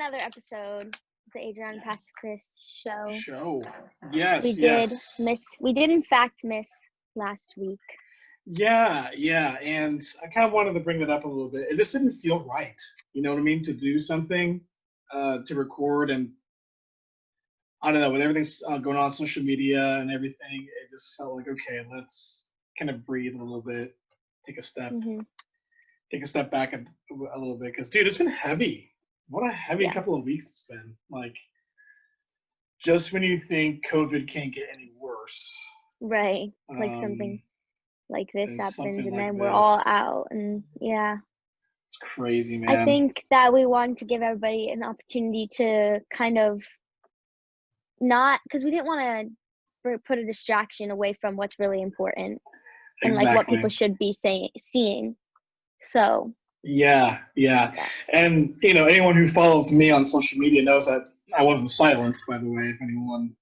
another episode of the Adriana Past Chris show. Yes, We did in fact miss last week. Yeah, and I kind of wanted to bring that up a little bit. It just didn't feel right, you know what I mean, to do something, to record, and I don't know, with everything's going on social media and everything, it just felt like, okay, let's kind of breathe a little bit, take a step back a little bit, because dude, it's been heavy. What a heavy couple of weeks it's been. Like, just when you think COVID can't get any worse, right? Like something like this happened, and like then we're all out, and it's crazy, man. I think that we wanted to give everybody an opportunity to kind of not, because we didn't want to put a distraction away from what's really important and like what people should be seeing. So yeah, and you know, anyone who follows me on social media knows that I wasn't silenced, by the way, if anyone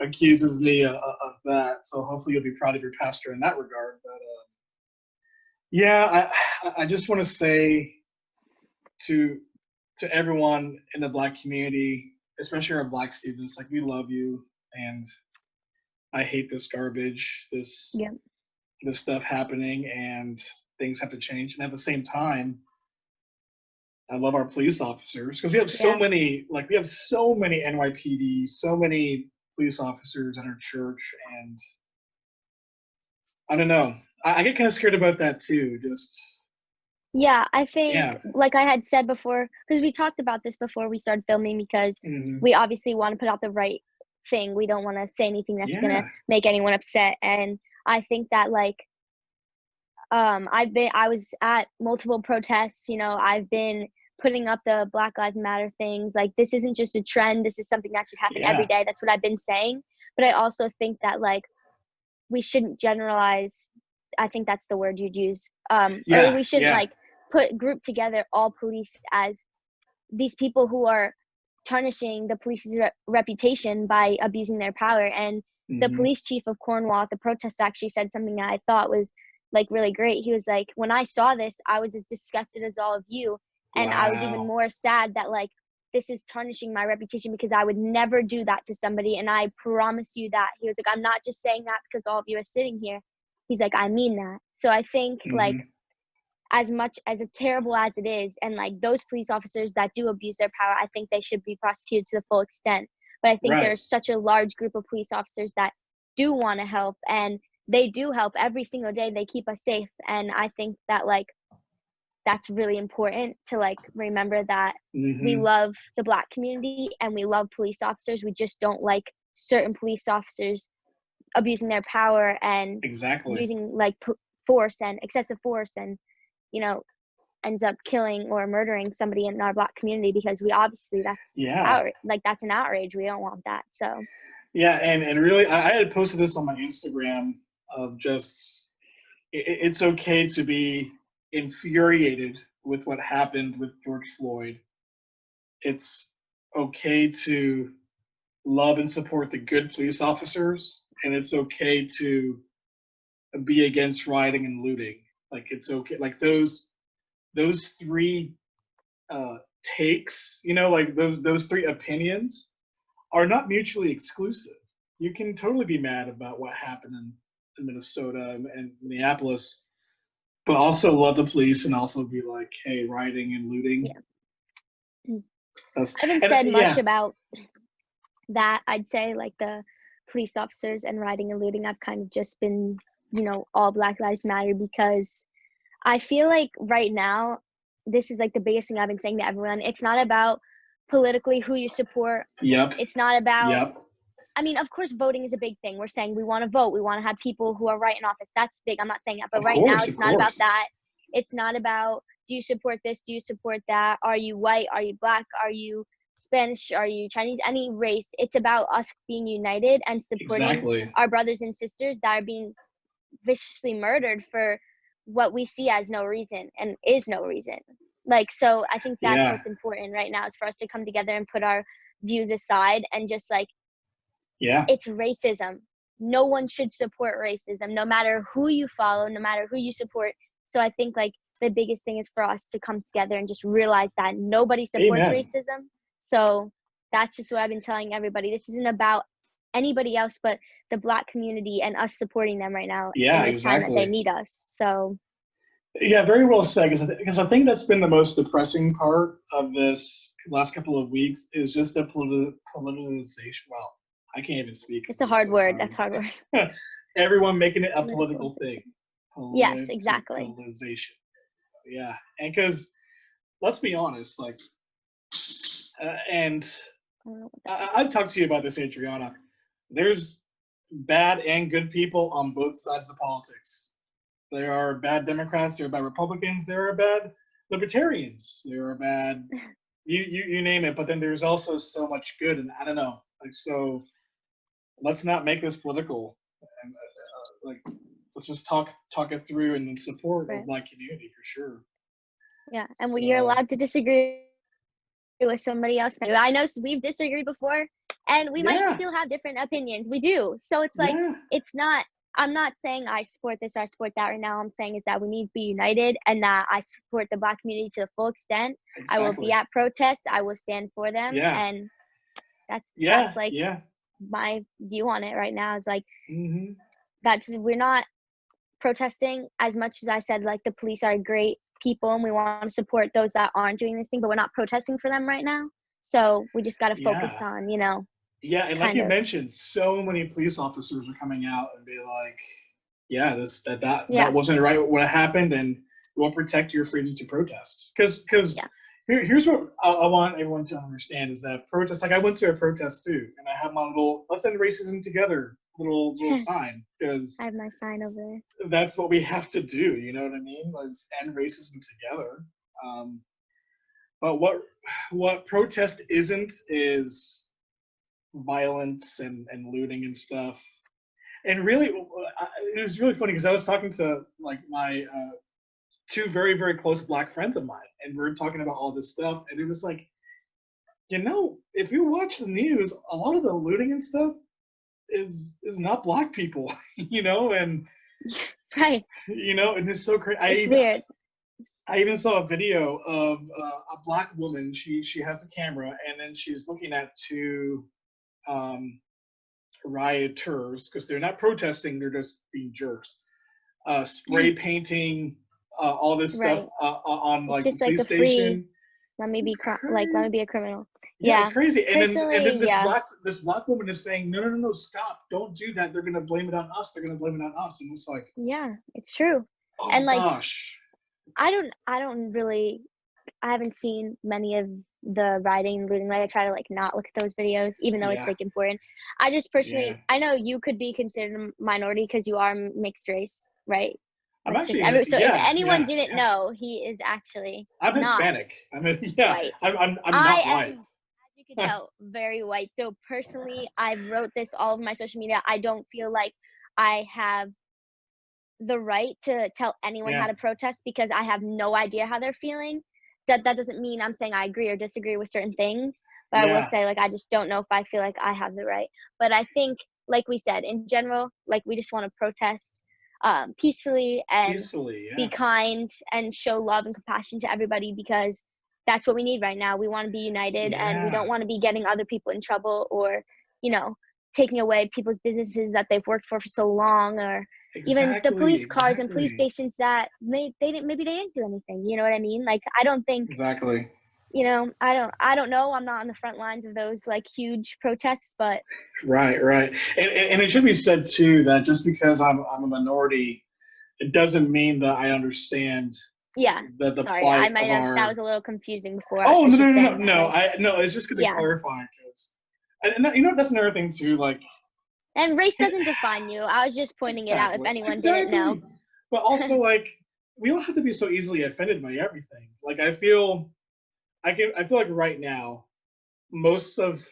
accuses me of that. So hopefully you'll be proud of your pastor in that regard. But I just want to say to everyone in the Black community, especially our Black students, like, we love you, and I hate this garbage, this stuff happening, and things have to change. And at the same time, I love our police officers, because we have so many, we have so many NYPD, so many police officers at our church, and I don't know. I get kind of scared about that too. I think, like I had said before, because we talked about this before we started filming, because we obviously want to put out the right thing. We don't want to say anything that's going to make anyone upset. And I think that, like, I was at multiple protests, you know, I've been putting up the Black Lives Matter things. Like, this isn't just a trend. This is something that should happen every day. That's what I've been saying. But I also think that, like, we shouldn't generalize. I think that's the word you'd use. Or we shouldn't like group together all police as these people who are tarnishing the police's reputation by abusing their power. And the police chief of Cornwall at the protest actually said something that I thought was, like, really great. He was like, when I saw this, I was as disgusted as all of you. And I was even more sad that, like, this is tarnishing my reputation, because I would never do that to somebody. And I promise you that. He was like, I'm not just saying that because all of you are sitting here. He's like, I mean that. So I think, like, as much as terrible as it is, and like those police officers that do abuse their power, I think they should be prosecuted to the full extent. But I think there's such a large group of police officers that do want to help, and they do help every single day. They keep us safe. And I think that, like, that's really important to, like, remember that we love the Black community and we love police officers. We just don't like certain police officers abusing their power and using, like, force and excessive force, and, you know, ends up killing or murdering somebody in our Black community, because we obviously that's an outrage. We don't want that. So and really, I had posted this on my Instagram of just it's okay to be infuriated with what happened with George Floyd. It's okay to love and support the good police officers, and it's okay to be against rioting and looting. Like, it's okay. Like, those three takes, you know, like those three opinions are not mutually exclusive. You can totally be mad about what happened in Minnesota and Minneapolis, but also love the police and also be like, hey, rioting and looting. I haven't said much about that. I'd say, like, the police officers and rioting and looting, I've kind of just been, you know, all Black Lives Matter, because I feel like right now, this is, like, the biggest thing I've been saying to everyone. It's not about politically who you support. It's not about I mean, of course, voting is a big thing. We're saying we want to vote. We want to have people who are right in office. That's big. I'm not saying that. But now it's not about that. It's not about, do you support this? Do you support that? Are you white? Are you Black? Are you Spanish? Are you Chinese? Any race. It's about us being united and supporting our brothers and sisters that are being viciously murdered for what we see as no reason and is no reason. Like, so I think that's what's important right now, is for us to come together and put our views aside and just, like, it's racism. No one should support racism, no matter who you follow, no matter who you support. So I think, like, the biggest thing is for us to come together and just realize that nobody supports Amen. racism. So that's just what I've been telling everybody. This isn't about anybody else but the Black community and us supporting them right now Yeah, in this time that they exactly. need us. So Yeah, very well said. Because I think that's been the most depressing part of this last couple of weeks is just the politicization. Well, I can't even speak because it's a I'm just hard so word. That's a hard word. tired. Everyone making it a political Politicalization. thing. Yes, exactly. Politicalization. Yeah, and because let's be honest, like, and I don't know what that I've talked to you about this, Adriana. There's bad and good people on both sides of politics. There are bad Democrats, there are bad Republicans, there are bad libertarians, there are bad you name it, but then there's also so much good, and I don't know. Like, so let's not make this political, and like, let's just talk it through and support the right. Black community for sure. Yeah, and you're So allowed to disagree with somebody else. I know we've disagreed before, and we might yeah, still have different opinions. We do. So it's like, yeah, it's not, I'm not saying I support this or I support that right now. I'm saying is that we need to be united and that I support the Black community to the full extent. I will be exactly. at protests. I will stand for them. Yeah, And that's yeah, like yeah. my view on it right now is like, Hmm. we're not protesting as much as I said, like the police are great people and we want to support those that aren't doing this thing, but we're not protesting for them right now. So we just got to focus Yeah, on, yeah, and like kind you of, mentioned, so many police officers are coming out and be like, "Yeah, that yeah, wasn't right what happened, and we'll protect your freedom to protest." Because yeah, here's what I want everyone to understand is that protest. Like I went to a protest too, and I have my little "Let's End Racism Together" little sign because I have my sign over there. that's what we have to do. You know what I mean? Let's end racism together. Um, but what protest isn't is violence and looting and stuff. And really, it was really funny because I was talking to like my two very close Black friends of mine, and we are talking about all this stuff, and it was like, if you watch the news, a lot of the looting and stuff is not Black people, and Right. and it's so crazy. It's weird. I even saw a video of a Black woman. She has a camera, and then she's looking at two um, rioters because they're not protesting; they're just being jerks. Spray painting all this stuff Right. on It's like the just like police a free, station. let me be It's let me crazy. be a criminal. Yeah, it's Yeah. crazy. And then Personally, yeah. this black woman is saying, no, stop, don't do that. They're gonna blame it on us. They're gonna blame it on us. And it's like, Yeah, it's true. oh And like gosh. I don't really, I haven't seen many of the rioting and looting. Like I try to like not look at those videos, even though it's Yeah, like important. I just personally, yeah. I know you could be considered a minority because you are mixed race, right? I'm Let's just actually so if yeah, anyone yeah, didn't yeah. know, he is actually I'm not Hispanic. I mean, yeah, white. I'm I not am, white. as you can tell, very white. So personally, I've wrote this all over my social media. I don't feel like I have the right to tell anyone how Yeah, to protest because I have no idea how they're feeling. That doesn't mean I'm saying I agree or disagree with certain things, but I will yeah. say like I just don't know if I feel like I have the right. But I think, like we said, in general, like we just want to protest peacefully and Peacefully, be yes. kind and show love and compassion to everybody because that's what we need right now. We want to be united and we Yeah, don't want to be getting other people in trouble or, you know, taking away people's businesses that they've worked for so long, or even the exactly, police cars and police exactly, stations that maybe they didn't do anything. You know what I mean? Like I don't think, exactly. I don't know. I'm not on the front lines of those like huge protests, but Right, right. And it should be said too that just because I'm a minority, it doesn't mean that I understand yeah. the Sorry, I plight might of have, that was our. a little confusing before. I Oh no was no just no no saying that no! like, I no. It's just good to yeah. clarify because, that's another thing too. Like, And race doesn't define you. I was just pointing it out if exactly, anyone didn't know. exactly. But also like we don't have to be so easily offended by everything. Like I feel like right now most of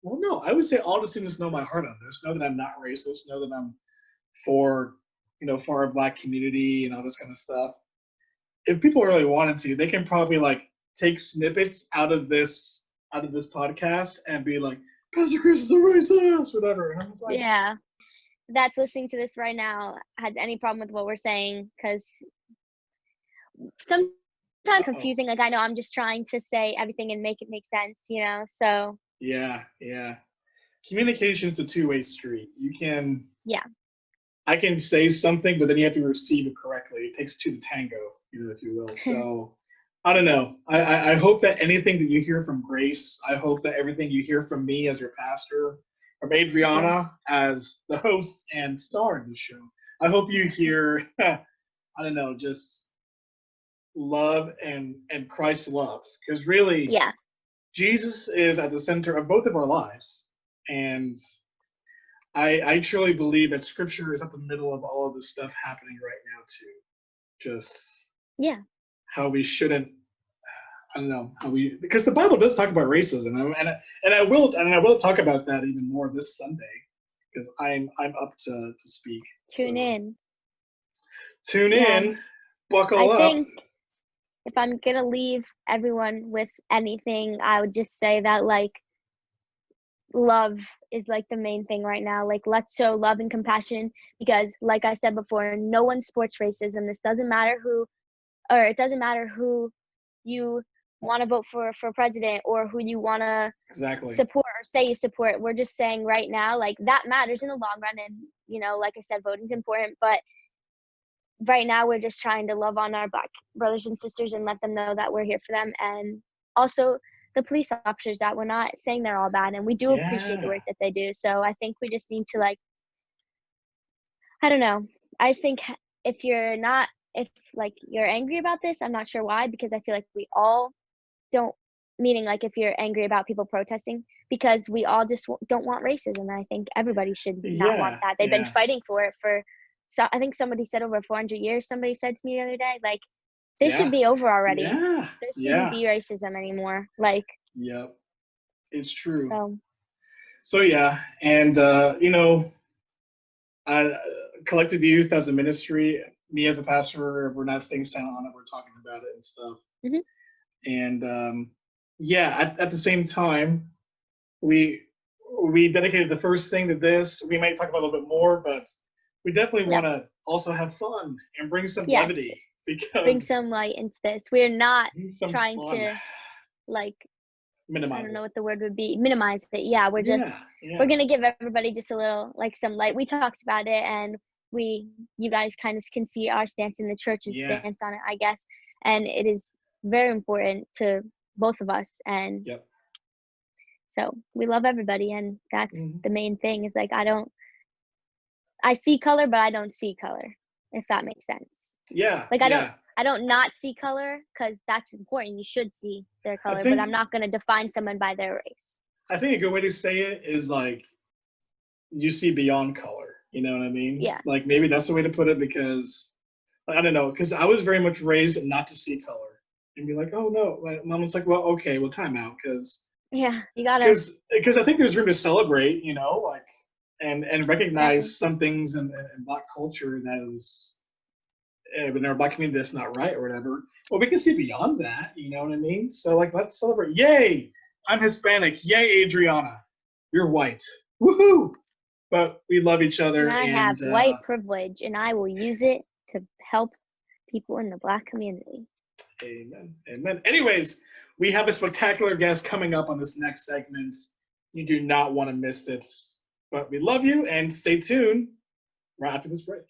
well no I would say all the students know my heart on this. Know that I'm not racist. Know that I'm for for our Black community and all this kind of stuff. If people really wanted to, they can probably like take snippets out of this podcast and be like, Pastor Chris is a racist, whatever. And I'm just like, Yeah. That's listening to this right now has any problem with what we're saying, because sometimes Uh-oh. confusing. Like, I know I'm just trying to say everything and make it make sense, you know? So, Yeah, yeah. Communication is a two-way street. yeah. I can say something, but then you have to receive it correctly. It takes two to tango, if you will. So I don't know. I hope that anything that you hear from Grace, I hope that everything you hear from me as your pastor, from Adriana as the host and star of the show, I hope you hear, I don't know, just love and Christ's love. Because really, Yeah. Jesus is at the center of both of our lives. And I truly believe that scripture is at the middle of all of this stuff happening right now too. Just Yeah. how we shouldn't, I don't know, because the Bible does talk about racism, and I will talk about that even more this Sunday because I'm up to speak. Tune in. Tune Yeah. in, buckle I up. think if I'm gonna leave everyone with anything, I would just say that, like, love is, like, the main thing right now. Like, let's show love and compassion because, like I said before, no one supports racism. This doesn't matter it doesn't matter who you want to vote for president or who you want to Exactly. support or say you support. We're just saying right now, like, that matters in the long run. And, you know, like I said, voting's important, but right now we're just trying to love on our Black brothers and sisters and let them know that we're here for them. And also the police officers, that we're not saying they're all bad, and we do appreciate the work that they do. So I think we just need to, like, I don't know. I just think if you're angry about this, I'm not sure why, because I feel like we all don't, meaning, like, if you're angry about people protesting, because we all just don't want racism. And I think everybody should not want that. They've been fighting for it so I think somebody said over 400 years. Somebody said to me the other day, like, this should be over already. Yeah. There shouldn't be racism anymore. Like, yep, it's true. So yeah, and collective youth as a ministry, me as a pastor, we're not staying silent on it. We're talking about it and stuff. Mm-hmm. And at the same time, we dedicated the first thing to this. We might talk about a little bit more, but we definitely want to also have fun and bring some levity, because bring some light into this. We're not trying fun. to, like, minimize I don't know what the word would be. Minimize it. Yeah, we're just we're gonna give everybody just a little, like, some light. We talked about it, and you guys kind of can see our stance and the church's stance on it, I guess. And it is very important to both of us. And so we love everybody, and that's the main thing. Is, like, I see color, but I don't see color, if that makes sense. Yeah. Like, I don't not see color, because that's important. You should see their color, but I'm not going to define someone by their race. I think a good way to say it is, like, you see beyond color. You know what I mean? Yeah. Like, maybe that's the way to put it, because I don't know, because I was very much raised not to see color and be like, oh no. My mom's like, well, okay, well, time out, because you gotta, because I think there's room to celebrate, like, and recognize some things in Black culture that is, in our Black community, that's not right or whatever. Well, we can see beyond that, you know what I mean? So, like, let's celebrate. Yay, I'm Hispanic. Yay, Adriana, you're white. Woohoo! But we love each other. And I have white privilege, and I will use it to help people in the Black community. Amen. Amen. Anyways, we have a spectacular guest coming up on this next segment. You do not want to miss it. But we love you, and stay tuned right after this break.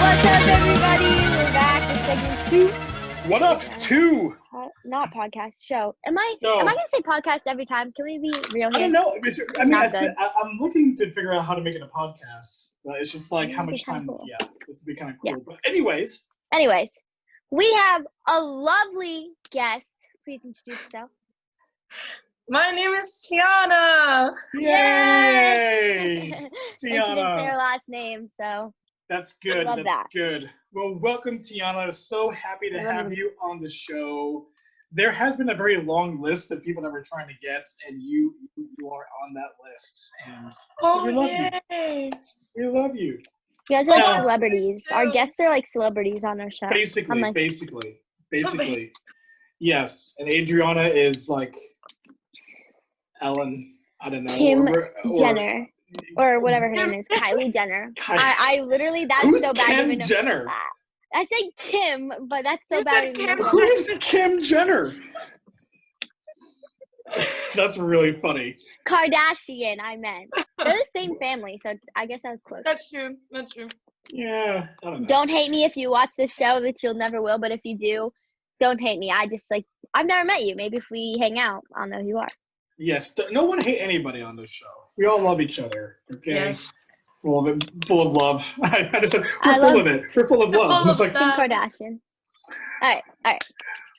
What's up, everybody? We're back with segment 2. What up, 2? Not podcast, show. Am I going to say podcast every time? Can we be real here? I don't know. I'm looking to figure out how to make it a podcast. But it's just like how much time. Cool. Yeah, this would be kind of cool. Yeah. But anyways, we have a lovely guest. Please introduce yourself. My name is Tiana. Yay! Tiana. And she didn't say her last name, so. That's good. That's good. Well, welcome, Tiana. So happy to have you on the show. There has been a very long list of people that we're trying to get, and you are on that list. And we love you. We love you. You guys are like celebrities. Our guests are like celebrities on our show. Basically. Yes. And Adriana is like Ellen, I don't know. Kim Jenner. or whatever her name is, Kylie Jenner. I literally, that's Who's so bad. I don't Kim even know. Jenner? I said Kim, but that's so You bad. I said don't even know Kim. who that Who's Kim Jenner? That's really funny. Kardashian, I meant. They're the same family, so I guess I was close. That's true. Yeah, I don't know. Don't hate me if you watch this show, that you'll never will, but if you do, don't hate me. I just, like, I've never met you. Maybe if we hang out, I'll know who you are. Yes, no one hate anybody on this show. We all love each other. Okay. Yes. Full of love. I just said we're full of it. We're full of love. I'm just like Kim Kardashian. All right.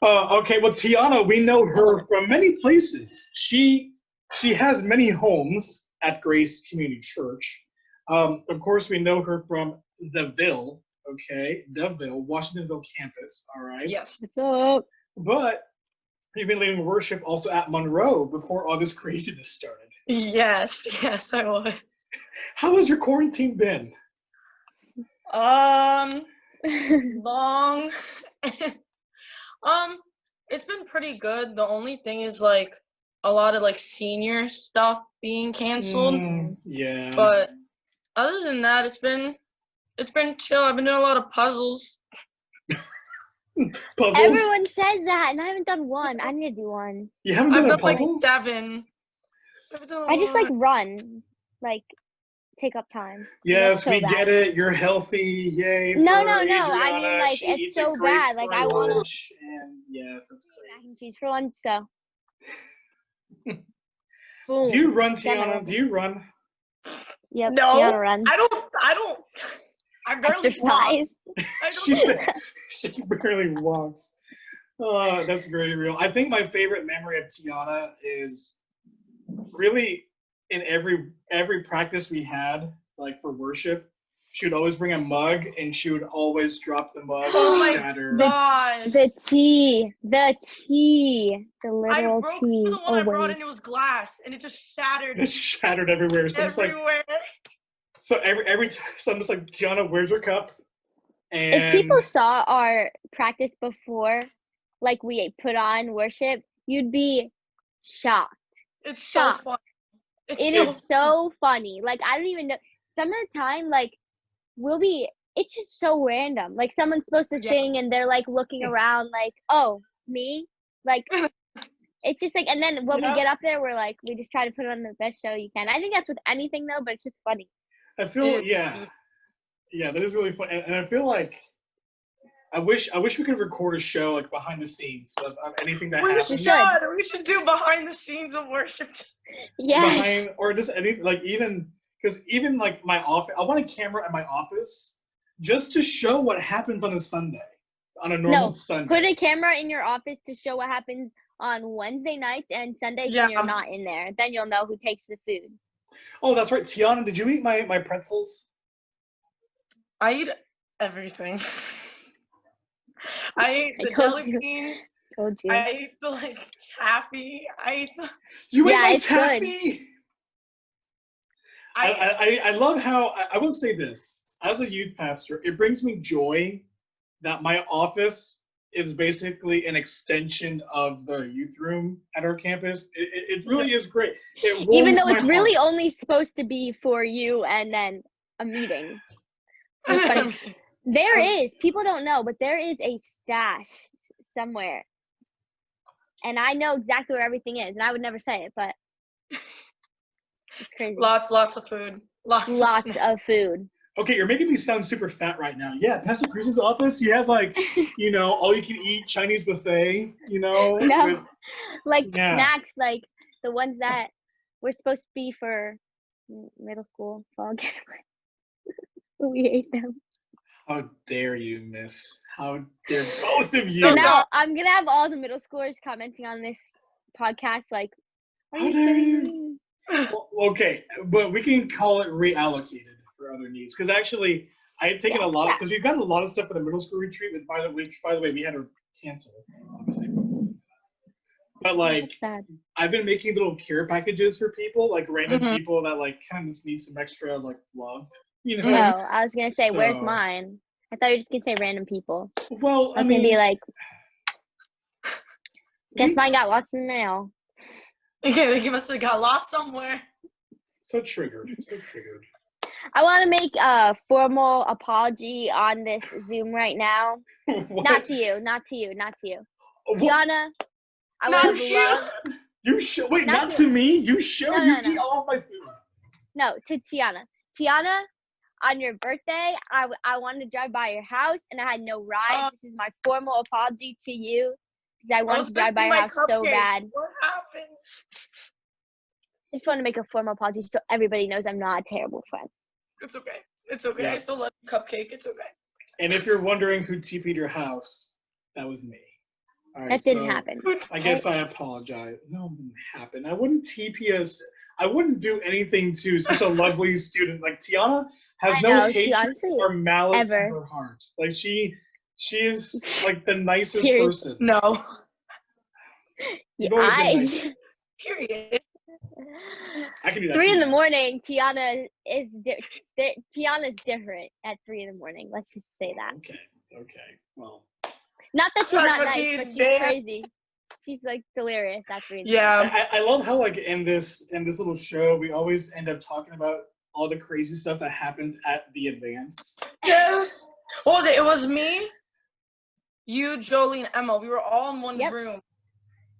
Okay, well, Tiana, we know her from many places. She has many homes at Grace Community Church. Of course, we know her from the Ville, Washingtonville campus. All right. Yes. What's up? But you've been leading worship also at Monroe before all this craziness started. Yes, I was. How has your quarantine been? Long. It's been pretty good. The only thing is like a lot of like senior stuff being canceled. Yeah. But other than that, it's been chill. I've been doing a lot of puzzles. Puzzles? Everyone says that, and I haven't done one. I need to do one. You haven't I've done a done puzzle? like 7. I just like run, like take up time. Yes, so we bad. get it. You're healthy. Yay. No. Adriana. I mean, like, She it's eats so a great bad. Like, I want lunch, and yes, that's mac great. and cheese for lunch. So. Do you run, Tiana? Do you run? Yep. No, Tiana runs. I don't. I barely Exercise. walk. She barely walks. Oh, that's very real. I think my favorite memory of Tiana is really in every practice we had, like for worship, she would always bring a mug and she would always drop the mug Oh and my shatter. gosh. The tea, the literal I broke tea. the one I brought and it was glass and it just shattered. It shattered everywhere. So everywhere. So every time, so I'm just like, Tiana, where's your cup? And if people saw our practice before, like we put on worship, you'd be shocked. It's so fun. It is so funny. Like, I don't even know. Some of the time, like, it's just so random. Like, someone's supposed to sing and they're like looking around like, oh, me? Like, it's just like, and then when we get up there, we're like, we just try to put on the best show you can. I think that's with anything though, but it's just funny. I feel, yeah, that is really fun. And I feel like, I wish we could record a show like behind the scenes of anything that happens. We should do behind the scenes of worship. Yeah. Or just anything, like because even like my office, I want a camera at my office just to show what happens on a Sunday, on a normal Sunday. Put a camera in your office to show what happens on Wednesday nights and Sundays when you're not in there. Then you'll know who takes the food. Oh, that's right. Tiana, did you eat my pretzels? I eat everything. I ate the jelly beans. Told you. I ate the taffy. You ate my it's taffy? Good. I love how, I will say this, as a youth pastor, it brings me joy that my office is basically an extension of the youth room at our campus. It really is great. Even though it's really only supposed to be for you and then a meeting. There is, people don't know, but there is a stash somewhere. And I know exactly where everything is, and I would never say it, but it's crazy. Lots of food. Lots of food. Okay, you're making me sound super fat right now. Yeah, Pastor Chris's office, he has like, all you can eat Chinese buffet, No, snacks, like the ones that were supposed to be for middle school fall getaway. We ate them. How dare you, miss? How dare both of you? So now I'm going to have all the middle schoolers commenting on this podcast like, how dare you? Well, okay, but we can call it reallocated for other needs. Because actually, I had taken a lot of, because we've gotten a lot of stuff for the middle school retreat, which by the way, we had to cancel. Obviously. But like, I've been making little care packages for people, like random people that like kind of just need some extra like love. No, I was going to say, where's mine? I thought you were just going to say random people. Well, I was going to be like, guess mine got lost in the mail. Yeah, he must have got lost somewhere. So triggered. So triggered. I want to make a formal apology on this Zoom right now. What? Not to you. Not to you. Not to you. What? Tiana, I Not would have you. loved. You should wait. Not Not you. to me. You should. No, You no, eat no. all of my food. No, to Tiana. Tiana, on your birthday, I wanted to drive by your house and I had no ride. This is my formal apology to you because I wanted to drive by your house so bad. What happened? I just want to make a formal apology so everybody knows I'm not a terrible friend. It's okay. It's okay. Yeah. I still love cupcake. It's okay. And if you're wondering who TP'd your house, that was me. All right, That didn't so happen. I guess I apologize. No, it didn't happen. I wouldn't TP us. I wouldn't do anything to such a lovely student. Like Tiana has I no know, she hatred honestly, or malice ever. in her heart. Like she is like the nicest Period. person. No. You've always been nice. Period. I can do that. 3 too. in the morning, Tiana is Tiana's different at 3 in the morning. Let's just say that. Okay. Well. Not that she's Sorry, not but nice, but she's crazy. She's like delirious at 3 in the morning. Yeah. I love how like in this little show we always end up talking about all the crazy stuff that happened at the advance. Yes. What was it? It was me, you, Jolie, and Emma. We were all in one room.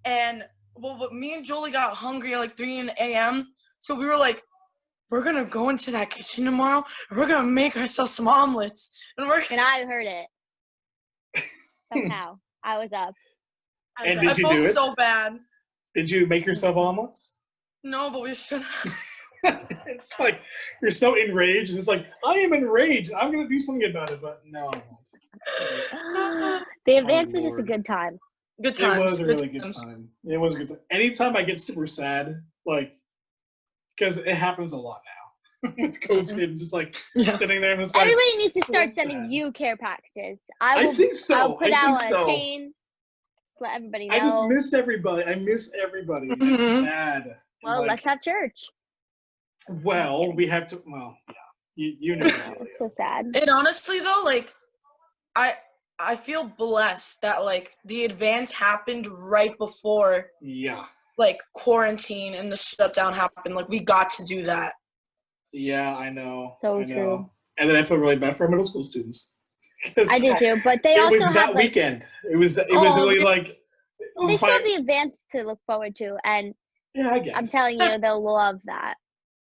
And but me and Jolie got hungry at like 3 a.m. So we were like, we're gonna go into that kitchen tomorrow and we're gonna make ourselves some omelets. And I heard it. Somehow. I was up. And did you I do felt it? so bad. Did you make yourself omelets? No, but we should have. It's like you're so enraged. It's like I am enraged. I'm gonna do something about it, but no, I won't. The advance was Lord. just a good time. Good times. It was a really times. good time. It was a good time. Anytime I get super sad, like, because it happens a lot now with COVID, just like sitting there and just like. Everybody needs to start sending you care packages. I think so. I'll put out a so. chain. Let everybody know. I just miss everybody. I miss everybody. It's sad. Well, like, let's have church. Well, we have to. Well, yeah. You know. It's so sad. And honestly, though, like, I feel blessed that like the advance happened right before like quarantine and the shutdown happened. Like we got to do that. Yeah, I know. So I know. true. And then I feel really bad for our middle school students. I do too, but they also was have that like, weekend. It was really like. They still have the advance to look forward to, and yeah, I guess. I'm telling you, they'll love that.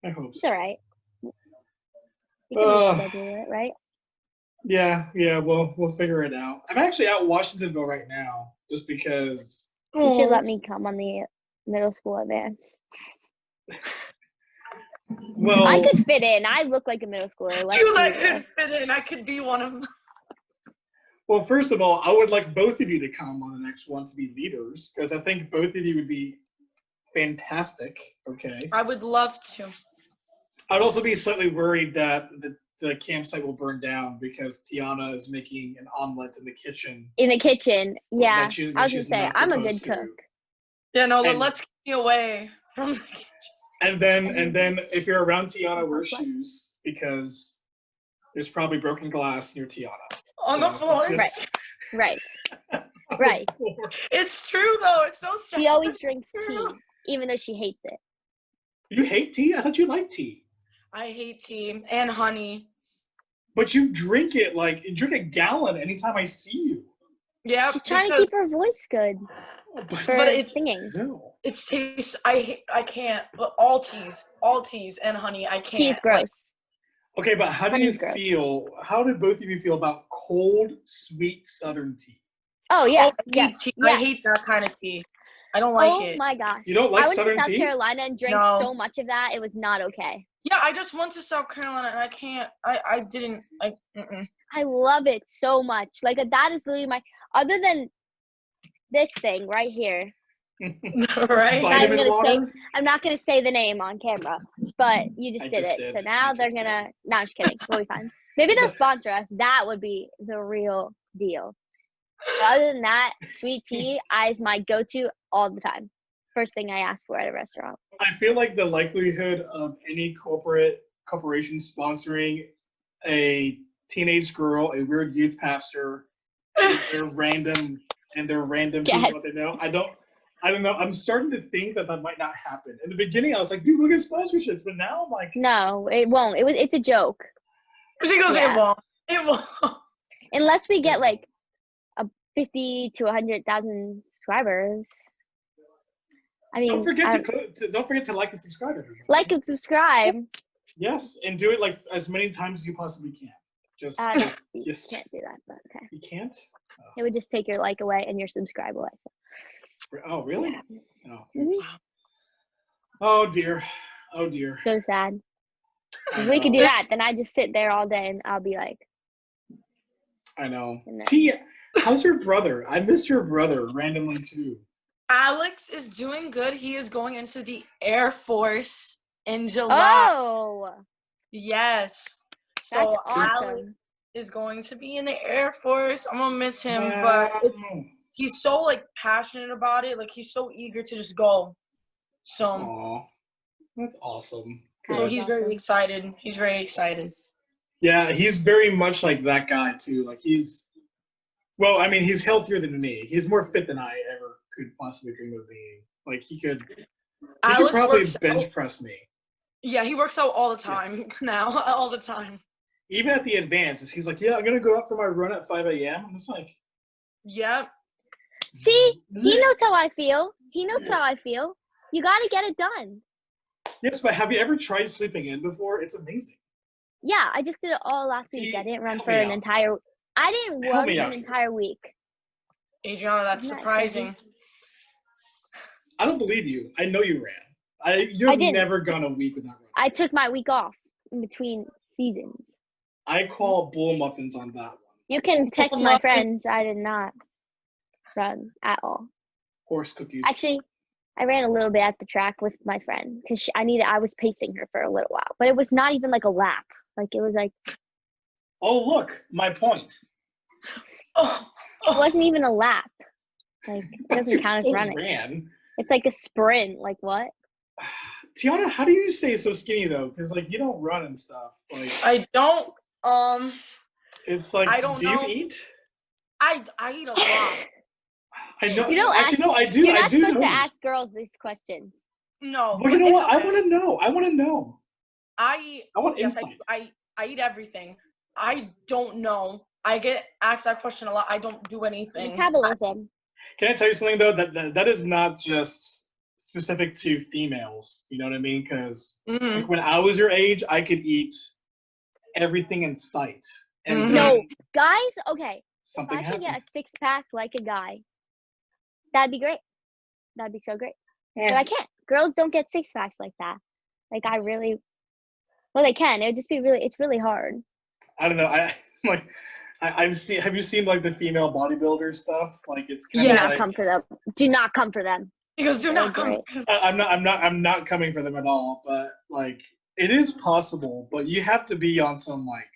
I hope It's so. all right. You can just schedule it, right? Yeah. We'll figure it out. I'm actually out in Washingtonville right now, just because. You should let me come on the middle school advance. Well, I could fit in. I look like a middle schooler. She was like, I could fit in. I could be one of them. Well, first of all, I would like both of you to come on the next one to be leaders, because I think both of you would be fantastic. Okay. I would love to. I'd also be slightly worried that the campsite will burn down because Tiana is making an omelet in the kitchen. In the kitchen, yeah. I was gonna say I'm a good to. cook. Yeah, no, let's keep me away from the kitchen. And then if you're around Tiana, wear shoes because there's probably broken glass near Tiana. On the floor. Right. Right. It's true though. It's so sad. She always drinks tea, even though she hates it. You hate tea? I thought you liked tea. I hate tea and honey. But you drink it you drink a gallon anytime I see you. Yeah. She's trying to keep her voice good. But it's singing. No. It's taste. I can't. But all teas and honey. I can't. Tea is gross. Okay, but how do you feel? How did both of you feel about cold, sweet Southern tea? Oh yeah. I hate that kind of tea. I don't like it. Oh my gosh. You don't like I Southern tea? went to South Carolina and drank so much of that. It was not okay. Yeah, I just went to South Carolina and I can't. I didn't. I love it so much. Like that is literally other than this thing right here. Right. I'm not gonna say the name on camera, but you just did it. So now they're gonna. No, I'm just kidding. We'll be fine. Maybe they'll sponsor us. That would be the real deal. But other than that, sweet tea is my go-to all the time. First thing I ask for at a restaurant. I feel like the likelihood of any corporation sponsoring a teenage girl, a weird youth pastor, and their random people they know. I don't know. I'm starting to think that might not happen. In the beginning, I was like, dude, look at sponsorships. But now I'm like, No, it won't. It's a joke. She goes, Yeah. it won't. It won't. Unless we get like a 50 to 100,000 subscribers. I mean, don't forget to like and subscribe. Everybody. Like and subscribe. Yes, and do it like as many times as you possibly can. You can't do that, but okay. You can't? Oh. It would just take your like away and your subscribe away. So. Oh, really? Yeah. Oh. Mm-hmm. Oh, dear. Oh, dear. So sad. If we could do that, then I just sit there all day and I'll be like. I know. T, how's your brother? I miss your brother randomly too. Alex is doing good. He is going into the Air Force in July. Oh. Yes. So That's awesome. Alex is going to be in the Air Force. I'm gonna miss him, but he's so like passionate about it. Like he's so eager to just go. So. Aww. That's awesome. So Good. he's very excited. He's very excited. Yeah, he's very much like that guy too. Like he's healthier than me. He's more fit than I ever could possibly dream of being. Like he could probably bench press me. Yeah, he works out all the time now, all the time. Even at the advances, he's like, yeah, I'm gonna go out for my run at 5 a.m. I'm just like, yep. See, he knows how I feel. He knows how I feel. You gotta get it done. Yes, but have you ever tried sleeping in before? It's amazing. Yeah, I just did it all last week. I didn't run for an entire. I didn't run for an entire week. Adriana, that's surprising. I don't believe you. I know you ran. You've never gone a week without running. I took my week off in between seasons. I call bull muffins on that one. You can text my friends. I did not run at all. Horse cookies. Actually, I ran a little bit at the track with my friend because I was pacing her for a little while, but it was not even like a lap. Like it was like. Oh look, my point. It wasn't even a lap. Like it doesn't count as running. Ran. It's like a sprint. Like what? Tiana, how do you stay so skinny though? Because like you don't run and stuff. Like I don't. It's like I don't know. You eat? I eat a lot. I know. You don't actually, no, I do. You're not supposed to ask girls these questions. No. Well, you know what? Okay. I want to know. I want to know. I want insight. I eat everything. I don't know. I get asked that question a lot. I don't do anything. Metabolism. Can I tell you something though? That is not just specific to females. You know what I mean? Because like when I was your age, I could eat everything in sight. And no, guys. Okay. If I could get a 6-pack like a guy, that'd be great. That'd be so great. Yeah. But I can't. Girls don't get 6-packs like that. Like they can. It would just be it's really hard. I don't know. I've seen. Have you seen like the female bodybuilder stuff? Like it's do not come for them. Do not come for them. Because do not come. I'm not coming for them at all. But like it is possible. But you have to be on some like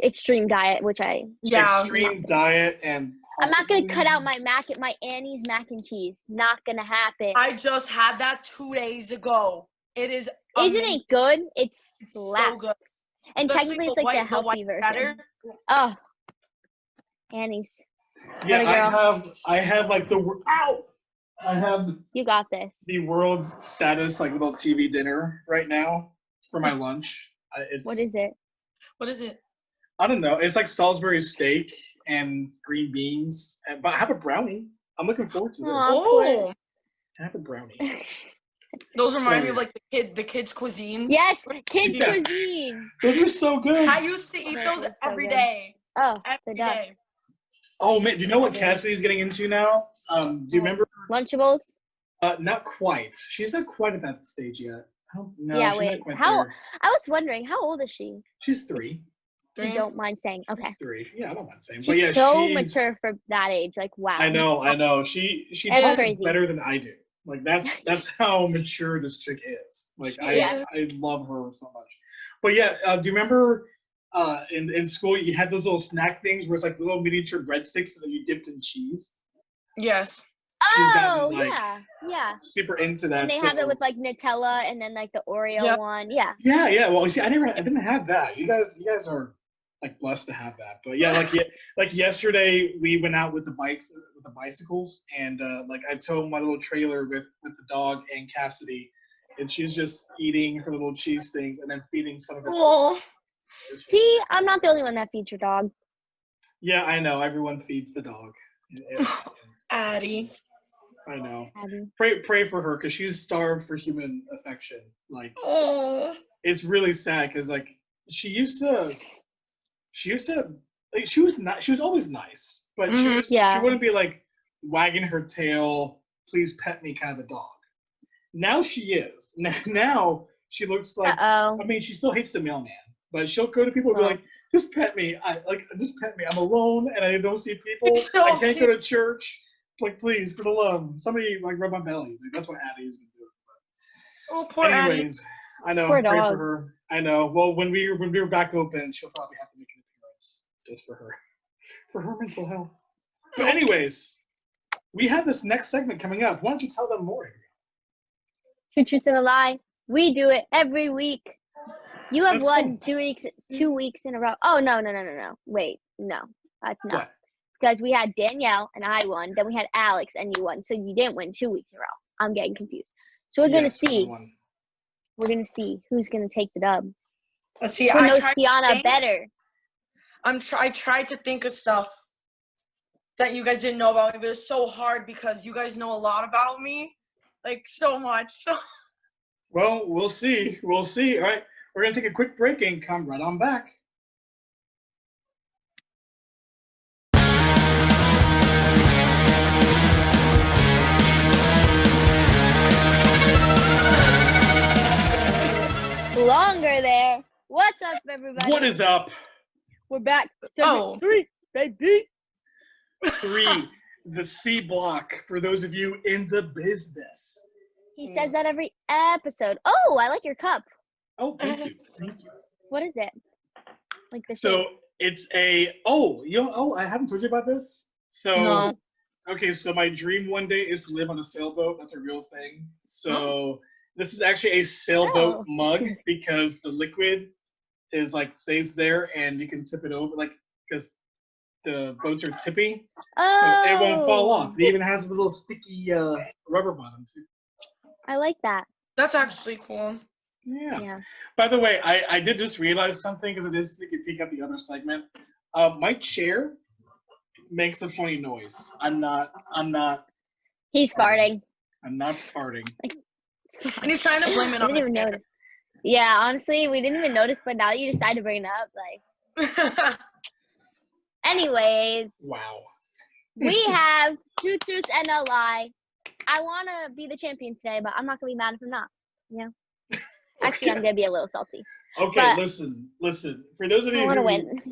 extreme diet, which extreme diet and. I'm not gonna cut out my Annie's mac and cheese. Not gonna happen. I just had that 2 days ago. It is. Isn't it good? It's so good. And especially technically, it's like the healthy version. Better. Oh, Annie's. Yeah, I have like I have. You got this. The world's saddest like little TV dinner right now for my lunch. What is it? What is it? I don't know. It's like Salisbury steak and green beans, but I have a brownie. I'm looking forward to this. Oh, I have a brownie. Those remind me of like the kids' cuisines. Yes, kids' cuisine. Those are so good. I used to eat those every day. Oh, every day. Oh man, do you know what Cassidy's getting into now? Do you remember Lunchables? Not quite. She's not quite at that stage yet. No, yeah, she's wait. Not quite how? there. I was wondering, how old is she? She's 3. You don't mind saying? Okay. She's 3. Yeah, I don't mind saying. She's but yeah, so mature for that age. Like wow. I know. She talks better than I do. Like that's how mature this chick is. Like I love her so much. But yeah, do you remember in school you had those little snack things where it's like little miniature breadsticks that you dipped in cheese? Yes. Oh yeah. Super into that. And they have it with like Nutella and then like the Oreo one. Yeah. Yeah. Well, you see, I didn't have that. You guys are like blessed to have that. But yeah, like yesterday we went out with the bicycles, and like I towed my little trailer with the dog and Cassidy, and she's just eating her little cheese things and then feeding some of her. Oh. See, I'm not the only one that feeds your dog. Yeah, I know. Everyone feeds the dog. Addie. I know. Abby. Pray for her because she's starved for human affection. Like, Oh. it's really sad because like she used to like she was always nice, but she wouldn't be like wagging her tail, please pet me kind of a dog. Now she is. Now she looks like. I mean, she still hates the mailman, but she'll go to people and be like, just pet me. Just pet me. I'm alone and I don't see people. So I can't go to church. Like, please, for the love, somebody like rub my belly. Like, that's what Addie's been doing. Oh, poor Anyways, Addie. I know. Poor Pray dog. for her. I know. Well, when we were back open, she'll probably have to make an appearance just for her mental health. But anyways, we have this next segment coming up. Why don't you tell them more? Two truths and a lie. We do it every week. You have That's won fun. 2 weeks in a row. Oh no. Wait, no, that's not. What? Because we had Danielle and I won, then we had Alex and you won, so you didn't win 2 weeks in a row. I'm getting confused. So we're gonna see. We're gonna see who's gonna take the dub. Let's see. Who knows Tiana better? I tried to think of stuff that you guys didn't know about me, but it's so hard because you guys know a lot about me, like so much. So. Well, we'll see. We'll see. All right, we're gonna take a quick break and come right on back. Longer there. What's up, everybody? What is up? We're back. Segment 3, baby. 3, the C block for those of you in the business. He says that every episode. Oh, I like your cup. Oh, thank you. Thank you. What is it? Like the So shape. it's I haven't told you about this. So No. Okay, so my dream one day is to live on a sailboat. That's a real thing. So this is actually a sailboat mug because the liquid is like stays there and you can tip it over like because the boats are tippy, so it won't fall off. It even has a little sticky rubber bottom too. I like that. That's actually cool. Yeah. By the way, I did just realize something because it is sneaky peek at the other segment. My chair makes a funny noise. I'm not. He's farting. I'm not farting. And he's trying to blame it I on didn't even notice. Yeah, honestly, we didn't even notice, but now that you decided to bring it up, like. Anyways. Wow. We have 2 truths and a lie. I want to be the champion today, but I'm not going to be mad if I'm not. You know? Actually, I'm going to be a little salty. Okay, listen. For those of you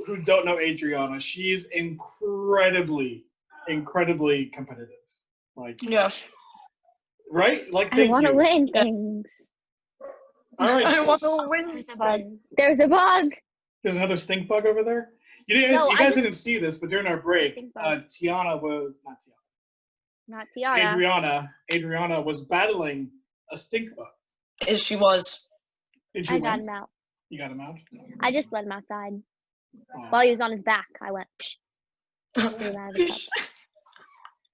who don't know Adriana, she's incredibly competitive. Like, yes. Right? Like, I want to win things. All right. I want to win things. There's a bug. There's another stink bug over there. You guys didn't see this, but during our break, Tiana was not Tiana. Adriana was battling a stink bug. Yes, she was. Did you win? Got him out. You got him out? I just let him outside. While he was on his back, I went, psh.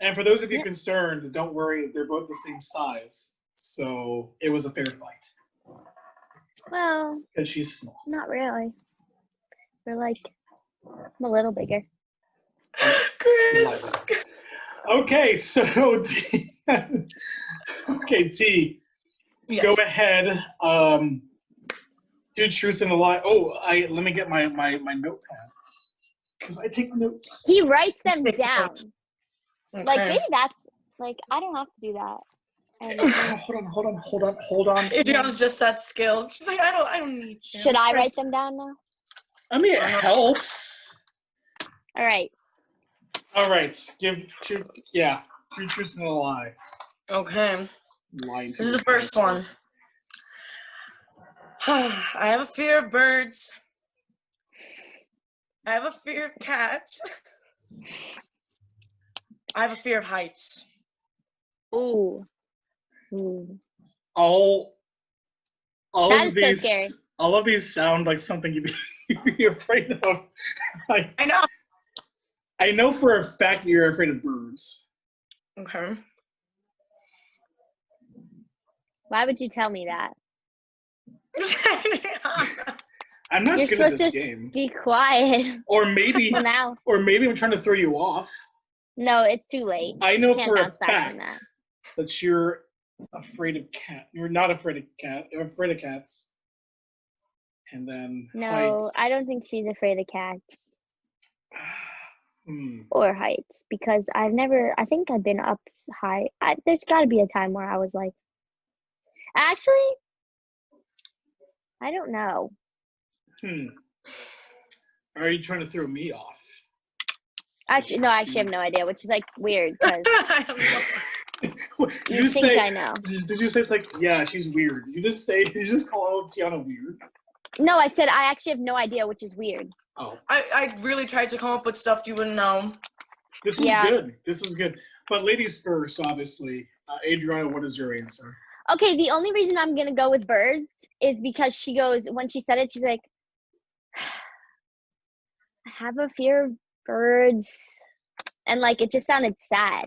And for those of you concerned, don't worry, they're both the same size. So it was a fair fight. Well, because she's small. Not really. We're like, I'm a little bigger. Chris. Okay, so T. Yes. Go ahead. 2 truths and a lie. Oh, let me get my notepad because I take notes. He writes them down. Okay. Like maybe that's like I don't have to do that. And Hold on. Adriana's just that skilled. She's like, I don't need to. Should I write them down now? I mean, it helps. All right. 2 truths and a lie. Okay. Lying to this is the first one. I have a fear of birds. I have a fear of cats. I have a fear of heights. Ooh. All that of is these, so scary. All of these sound like something you'd be afraid of. I know. I know for a fact that you're afraid of birds. Okay. Why would you tell me that? I'm not You're good at supposed this to game. be quiet. Or maybe, Well, now. or maybe I'm trying to throw you off. No, it's too late. I know You can't for a bounce back from fact that you're afraid of cat. You're not afraid of cat. You're afraid of cats. And then No, heights. I don't think she's afraid of cats Hmm. or heights because I think I've been up high. There's got to be a time where I was like, actually, I don't know. Are you trying to throw me off? Actually, no, I actually have no idea, which is like weird because I don't know. you think I know. Did you say it's like, yeah, she's weird? Did you just call Tiana weird? No, I said I actually have no idea, which is weird. Oh. I really tried to come up with stuff you wouldn't know. This was good. This was good. But ladies first, obviously. Adriana, what is your answer? Okay, the only reason I'm going to go with birds is because she goes, when she said it, she's like, I have a fear of birds. And like, it just sounded sad.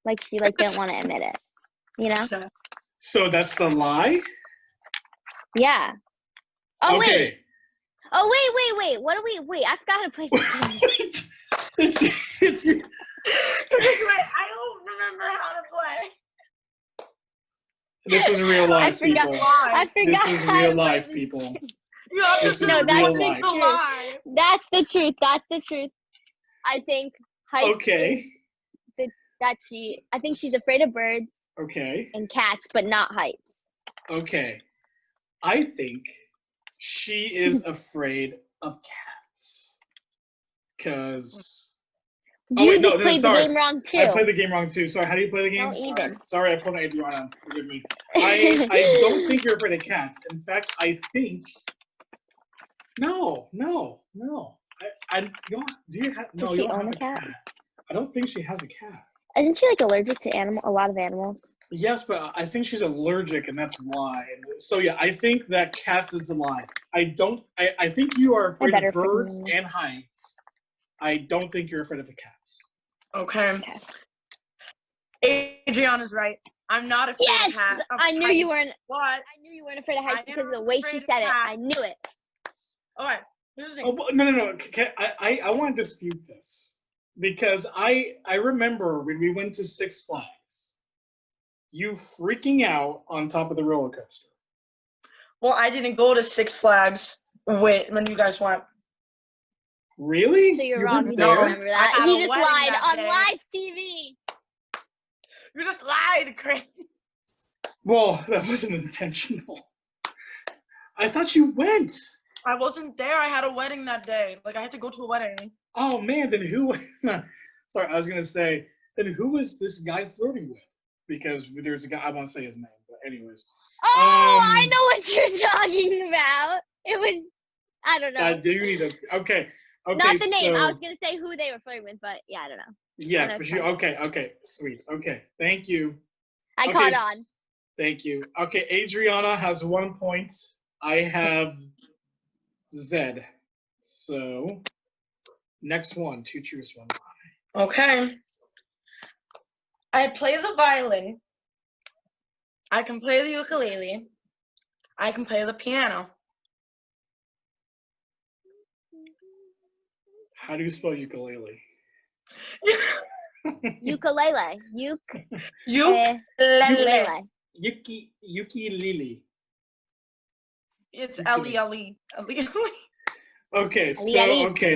Like she like didn't want to admit it, you know? So that's the lie? Yeah. Oh, okay. wait. Oh, wait. What do we, wait, I forgot how to play this game. Wait. It's Wait, I don't remember how to play. This is real life, people. I forgot. This is real life, people. You have to This is say real the life. lie. That's the truth. I think heights is I think she's afraid of birds and cats, but not heights. Okay. I think she is afraid of cats. Because... You played the game wrong, too. I played the game wrong, too. Sorry, how do you play the game? No, even. Sorry, I put on Adriana. Forgive me. I don't think you're afraid of cats. In fact, I think... No. Do you have... No, Does you she don't own have a cat? I don't think she has a cat. Isn't she like allergic to a lot of animals? Yes, but I think she's allergic, and that's why. So yeah, I think that cats is the lie. I think you are afraid of birds and heights. I don't think you're afraid of the cats. Okay. Adriana's right. I'm not afraid of cats. I knew you weren't. What? I knew you weren't afraid of heights because of the way she said it. I knew it. Okay. No. I want to dispute this because I remember when we went to Six Flags, you freaking out on top of the roller coaster. Well, I didn't go to Six Flags when you guys went. Really? So you're wrong. You there? don't remember that. He just lied on live TV. You just lied, Chris. Well, that wasn't intentional. I thought you went. I wasn't there. I had a wedding that day. Like, I had to go to a wedding. Oh, man. Then who... Sorry, I was going to say, then who was this guy flirting with? Because there's a guy... I won't say his name, but anyways. Oh, I know what you're talking about. It was... I don't know. Do you need a... Okay. Not the name. I was going to say who they were flirting with, but yeah, I don't know. Yes, but you... Okay. Sweet. Okay. Thank you. I caught on. Thank you. Okay, Adriana has 1 point. I have Zed. So, next one. To choose one. Okay. I play the violin. I can play the ukulele. I can play the piano. How do you spell ukulele? Ukulele. Ukulele. Ukulele. It's L-E-L-E. Okay,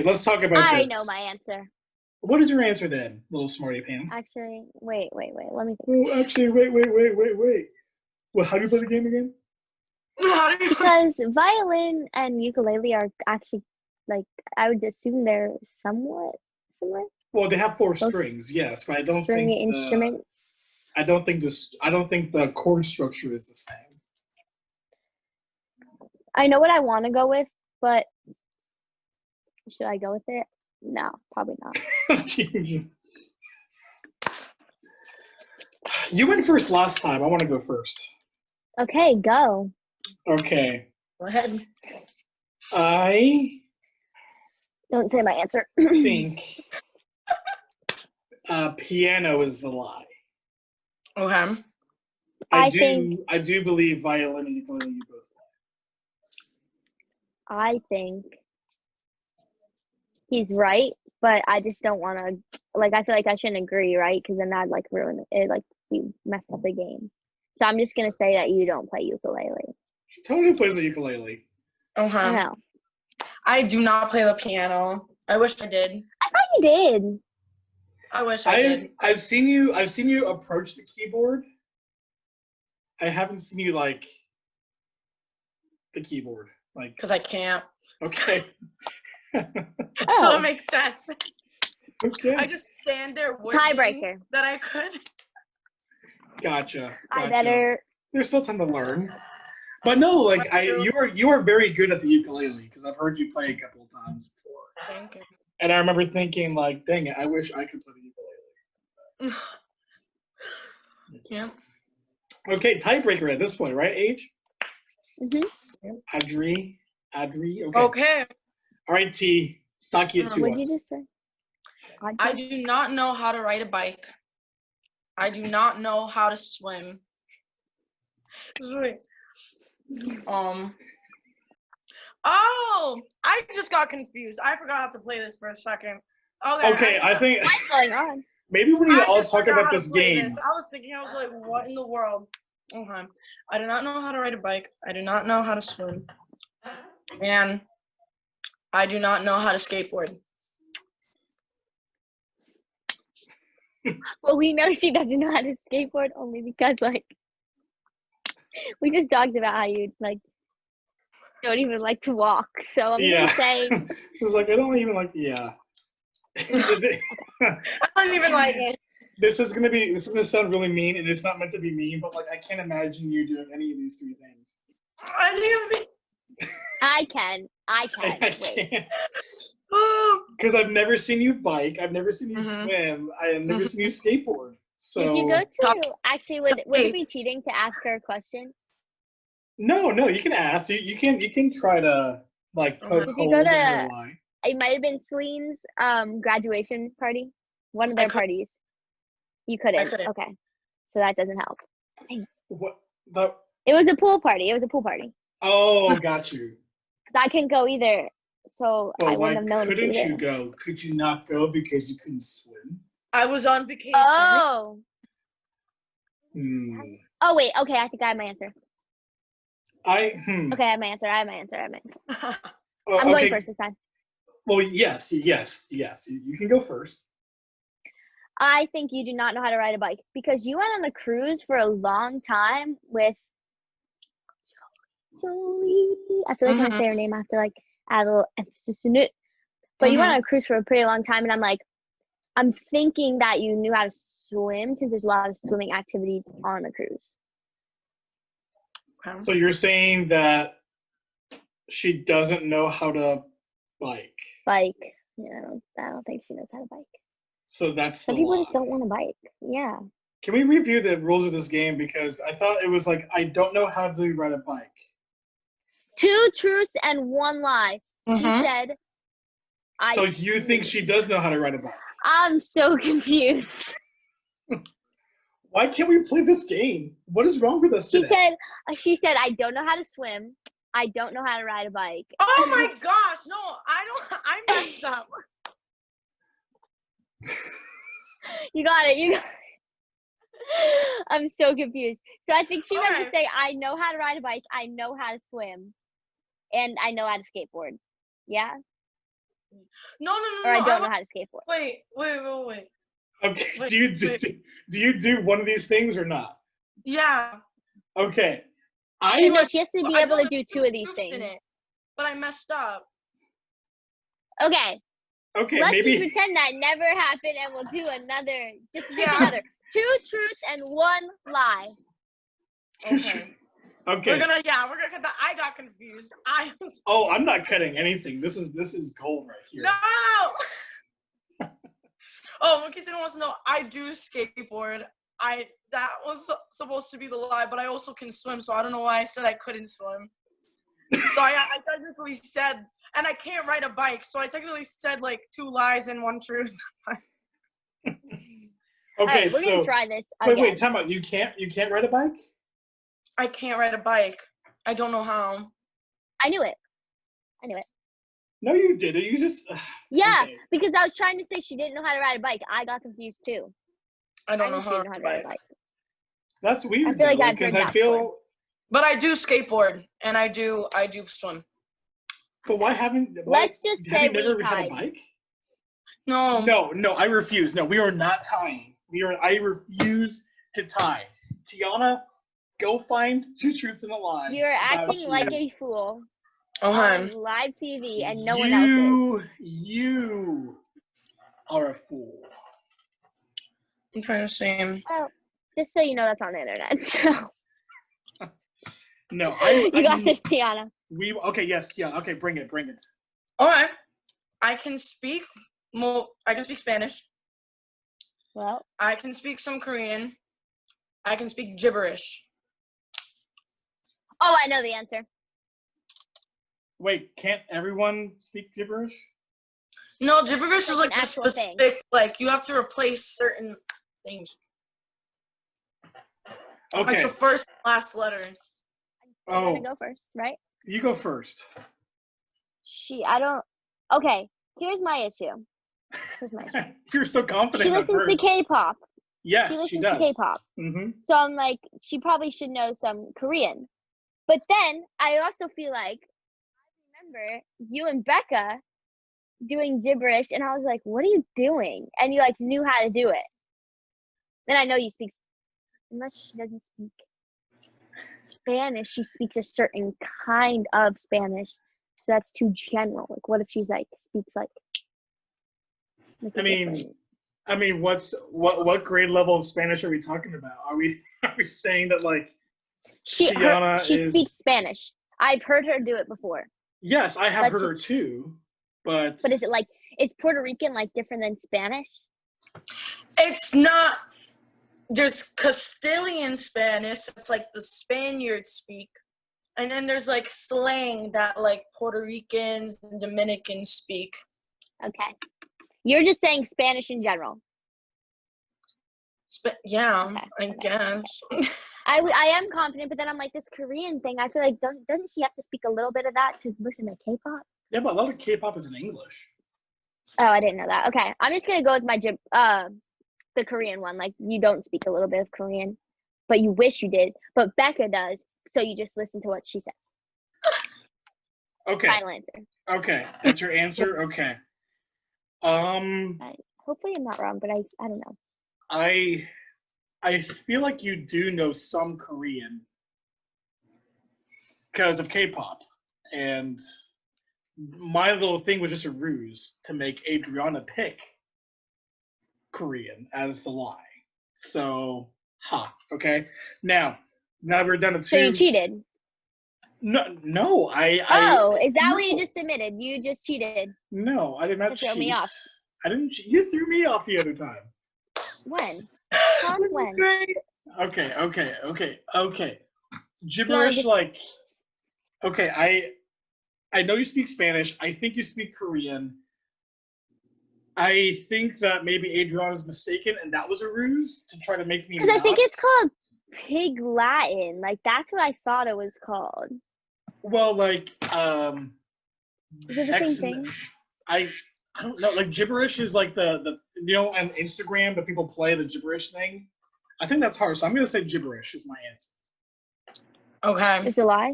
let's talk about this. I know my answer. What is your answer then, little smarty pants? Actually, wait. Let me think. Oh, actually, wait. Well, how do you play the game again? Because violin and ukulele are actually, like, I would assume they're somewhat similar. Well, they have 4 strings, yes, but I don't think instruments. I don't think the chord structure is the same. I know what I want to go with, but should I go with it? No, probably not. You went first last time. I want to go first. Okay, go. Okay. Go ahead. I Don't say my answer. think piano is a lie. Okay. I think I do believe violin and ukulele you both lie. I think he's right, but I just don't want to. Like, I feel like I shouldn't agree, right? Because then that'd like ruin it. Like, you mess up the game. So I'm just gonna say that you don't play ukulele. She totally plays the ukulele. Okay. I know. I do not play the piano. I wish I did. I thought you did. I wish I did. I've seen you approach the keyboard. I haven't seen you like the keyboard. Like, Because I can't. okay. So it makes sense. Okay. I just stand there wishing Tiebreaker. that I could. Gotcha. I better. There's still time to learn. But no, like you are very good at the ukulele because I've heard you play a couple of times before. Thank you. And I remember thinking like, dang it, I wish I could play the ukulele. Yeah. Okay, tiebreaker at this point, right, Age? Mm-hmm. Adri. Okay. Okay. All right, T. Stock it to What us. did you just say? I do not know how to ride a bike. I do not know how to swim. Oh, I just got confused. I forgot how to play this for a second. Okay, I think What's going on? maybe we need to all just talk forgot about how this to play game. this. I was thinking, I was like, what in the world? Okay. I do not know how to ride a bike. I do not know how to swim. And I do not know how to skateboard. Well, we know she doesn't know how to skateboard only because, like, we just talked about how you, like, don't even like to walk. So I'm going to say. She's like, I don't even like, yeah. I don't even like it. This is gonna sound really mean, and it's not meant to be mean, but like I can't imagine you doing any of these three things. I didn't even I can. Wait. Can't. Because I've never seen you bike, I've never seen you swim, I have never seen you skateboard. So Did you go to actually? Would it be cheating to ask her a question? No, you can ask. You can try to like poke Did holes you go in to? your lie. It might have been Celine's graduation party, one of their parties. You couldn't. Okay, so that doesn't help. What? It was a pool party. Oh, got you. Because I couldn't go either, so I wouldn't have known. Couldn't you go? Could you not go because you couldn't swim? I was on vacation. Oh. Hmm. Oh wait. Okay, I think I have my answer. Okay, I have my answer. Oh, I'm going first this time. Well, yes. You can go first. I think you do not know how to ride a bike because you went on the cruise for a long time with Jolie. I feel like when I say her name, I have to like add a little emphasis in it. But you went on a cruise for a pretty long time, and I'm thinking that you knew how to swim since there's a lot of swimming activities on a cruise. So you're saying that she doesn't know how to bike? Bike. Yeah, I don't think she knows how to bike. So that's some people just don't want to bike. Yeah. Can we review the rules of this game? Because I thought it was like, I don't know how to ride a bike. 2 truths and 1 lie. She said. So you think she does know how to ride a bike? I'm so confused. Why can't we play this game? What is wrong with us today? She said, I don't know how to swim. I don't know how to ride a bike. Oh my gosh, no, I messed up. You got it. I'm so confused. So I think she meant to say, I know how to ride a bike, I know how to swim, and I know how to skateboard. Yeah? No. Or I don't know how to skateboard. Wait. Okay, Wait, do you do one of these things or not? Yeah. Okay. No, she has to be able to do 2 of these things. But I messed up. Okay. Okay, Let's maybe. just pretend that never happened, and we'll do another. Just pick another. 2 truths and 1 lie. Okay. Okay. We're gonna cut that. I got confused. Oh, I'm not cutting anything. This is gold right here. No. Oh, in case anyone wants to know, I do skateboard. That was supposed to be the lie, but I also can swim, so I don't know why I said I couldn't swim. So I technically said, and I can't ride a bike, so I technically said like 2 lies and 1 truth. Okay, right, we're so gonna try this again. wait, time out. You can't ride a bike? I can't ride a bike. I don't know how. I knew it. No, you didn't. You just Yeah, okay. because I was trying to say she didn't know how to ride a bike. I got confused too. I don't knew know she how didn't know how to ride a bike. That's weird. I feel like though, I've heard because I that feel. before. But I do skateboard and I do swim. But why haven't? Let's just have say you never we had a tied. bike? No. No, I refuse. No, we are not tying. I refuse to tie. Tiana, go find 2 truths and a lie. You're about acting you. like a fool Okay. on live TV, and no one else is. You are a fool. I'm trying to see. Well, just so you know, that's on the internet. So No, you got this, Tiana. Okay, yes, yeah, okay, bring it. Alright. I can speak Spanish. Well, I can speak some Korean. I can speak gibberish. oh, I know the answer. Wait, can't everyone speak gibberish? No, gibberish is like like an the actual specific, thing. like you have to replace certain things. Okay. Like the first and last letter. I'm gonna go first, right? You go first. Okay, here's my issue. You're so confident. She listens to K-pop. Yes, she she listens does. to K-pop. Mm-hmm. So I'm like, she probably should know some Korean. But then I also feel like I remember you and Becca doing gibberish, and I was like, what are you doing? And you like knew how to do it. Then I know you speak, unless she doesn't speak Spanish, she speaks a certain kind of Spanish. So that's too general. Like, what if she's like speaks like I mean, what grade level of Spanish are we talking about? Are we saying that like she speaks Spanish? I've heard her do it before. Yes, I have heard her too, but is it like, is Puerto Rican like different than Spanish? It's not. There's Castilian Spanish. It's like the Spaniards speak, and then there's like slang that like Puerto Ricans and Dominicans speak. Okay, you're just saying Spanish in general. I guess. Okay. I am confident, but then I'm like, this Korean thing, I feel like doesn't she have to speak a little bit of that to listen to K-pop? Yeah, but a lot of K-pop is in English. Oh, I didn't know that. Okay, I'm just gonna go with my the Korean one. Like, you don't speak a little bit of Korean, but you wish you did. But Becca does, so you just listen to what she says. Okay. Final answer. Okay, that's your answer. Okay. Hopefully I'm not wrong, but I don't know. I feel like you do know some Korean because of K-pop, and my little thing was just a ruse to make Adriana pick Korean as the lie. So, okay. Now we're done at 2. So you cheated? No, is that what you just admitted? You just cheated? No, I did not cheat. Throw me off. I didn't. You threw me off the other time. When? When? Okay. Gibberish, like. Okay, I know you speak Spanish. I think you speak Korean. I think that maybe Adriana's mistaken, and that was a ruse to try to make me. Because I think it's called Pig Latin. Like, that's what I thought it was called. Well, like, is it the same thing? I don't know. Like, gibberish is like the on Instagram, but people play the gibberish thing. I think that's hard, so I'm gonna say gibberish is my answer. Okay. It's a lie?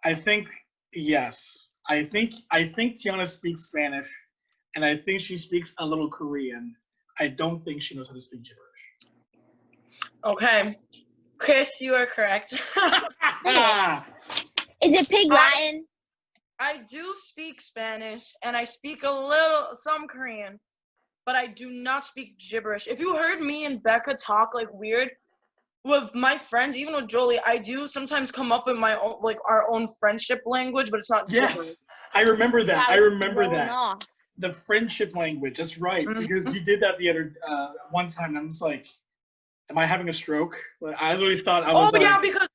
I think yes. I think Tiana speaks Spanish, and I think she speaks a little Korean. I don't think she knows how to speak gibberish. Okay. Chris, you are correct. Is it Pig Latin? I do speak Spanish, and I speak some Korean, but I do not speak gibberish. If you heard me and Becca talk like weird with my friends, even with Jolie, I do sometimes come up with my own, like our own friendship language, but it's not gibberish. Yes, I remember that. I remember that. Off. The friendship language. That's right, because you did that the other one time. And I'm just like, am I having a stroke? Like, I literally thought I was. Oh yeah, because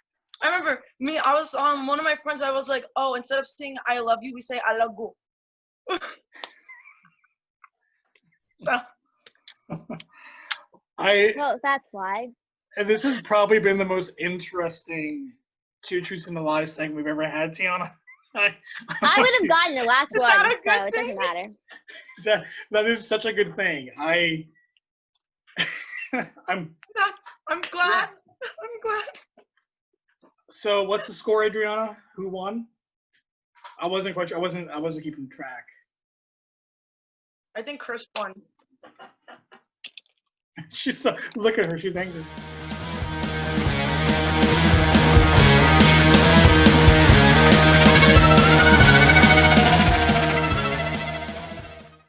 I remember I was on one of my friends, I was like, oh, instead of saying I love you, we say I love you. So. Well, that's why. And this has probably been the most interesting Two Truths and a Lie segment we've ever had, Tiana. I would have gotten the last one, that a so good it doesn't matter. That is such a good thing. I'm glad. I'm glad. So what's the score, Adriana? Who won? I wasn't quite sure. I wasn't keeping track. I think Chris won. She's look at her. She's angry.